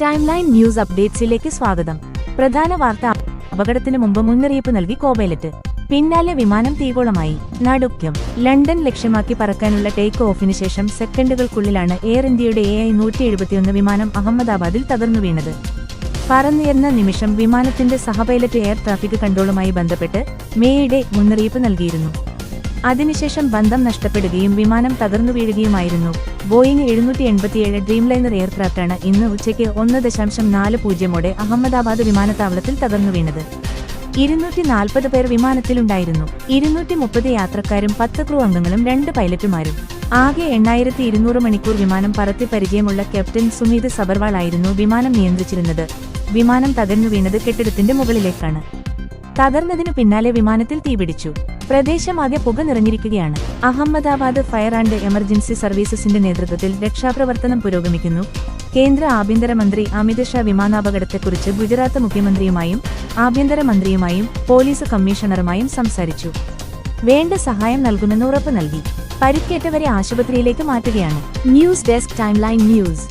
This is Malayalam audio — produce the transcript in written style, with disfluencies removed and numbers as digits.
ടൈം ലൈൻ ന്യൂസ് അപ്ഡേറ്റ്സിലേക്ക് സ്വാഗതം. പ്രധാന വാർത്ത. അപകടത്തിന് മുമ്പ് മുന്നറിയിപ്പ് നൽകി കോപൈലറ്റ്. പിന്നാലെ വിമാനം തീഗോളമായി. നടുക്കം. ലണ്ടൻ ലക്ഷ്യമാക്കി പറക്കാനുള്ള ടേക്ക് ഓഫിന് ശേഷം സെക്കൻഡുകൾക്കുള്ളിലാണ് എയർ ഇന്ത്യയുടെ AI-171 വിമാനം അഹമ്മദാബാദിൽ തകർന്നു വീണത്. പറന്നുയർന്ന നിമിഷം വിമാനത്തിന്റെ സഹപൈലറ്റ് എയർ ട്രാഫിക് കൺട്രോളുമായി ബന്ധപ്പെട്ട് മേയുടെ മുന്നറിയിപ്പ് നൽകിയിരുന്നു. അതിനുശേഷം ബന്ധം നഷ്ടപ്പെടുകയും വിമാനം തകർന്നു വീഴുകയുമായിരുന്നു. ബോയിങ് 787 ഡ്രീംലൈനർ എയർക്രാഫ്റ്റാണ് ഇന്ന് ഉച്ചയ്ക്ക് 1:40 അഹമ്മദാബാദ് വിമാനത്താവളത്തിൽ തകർന്നു വീണത്. 240 പേർ വിമാനത്തിലുണ്ടായിരുന്നു. 230 യാത്രക്കാരും 10 ക്രൂ അംഗങ്ങളും 2 പൈലറ്റുമാരും. ആകെ 8200 മണിക്കൂർ വിമാനം പറത്തി പരിചയമുള്ള ക്യാപ്റ്റൻ സുമീത് സബർവാൾ ആയിരുന്നു വിമാനം നിയന്ത്രിച്ചിരുന്നത്. വിമാനം തകർന്നു വീണത് കെട്ടിടത്തിന്റെ മുകളിലേക്കാണ്. തകർന്നതിനു പിന്നാലെ വിമാനത്തിൽ തീപിടിച്ചു. പ്രദേശമാകെ പുക നിറഞ്ഞിരിക്കുകയാണ്. അഹമ്മദാബാദ് ഫയർ ആൻഡ് എമർജൻസി സർവീസസിന്റെ നേതൃത്വത്തിൽ രക്ഷാപ്രവർത്തനം പുരോഗമിക്കുന്നു. കേന്ദ്ര ആഭ്യന്തരമന്ത്രി അമിത് ഷാ വിമാനാപകടത്തെക്കുറിച്ച് ഗുജറാത്ത് മുഖ്യമന്ത്രിയുമായും ആഭ്യന്തരമന്ത്രിയുമായും പോലീസ് കമ്മീഷണറുമായും സംസാരിച്ചു. വേണ്ട സഹായം നൽകുമെന്ന് ഉറപ്പ് നൽകി. പരിക്കേറ്റവരെ ആശുപത്രിയിലേക്ക് മാറ്റുകയാണ്. News desk time line news.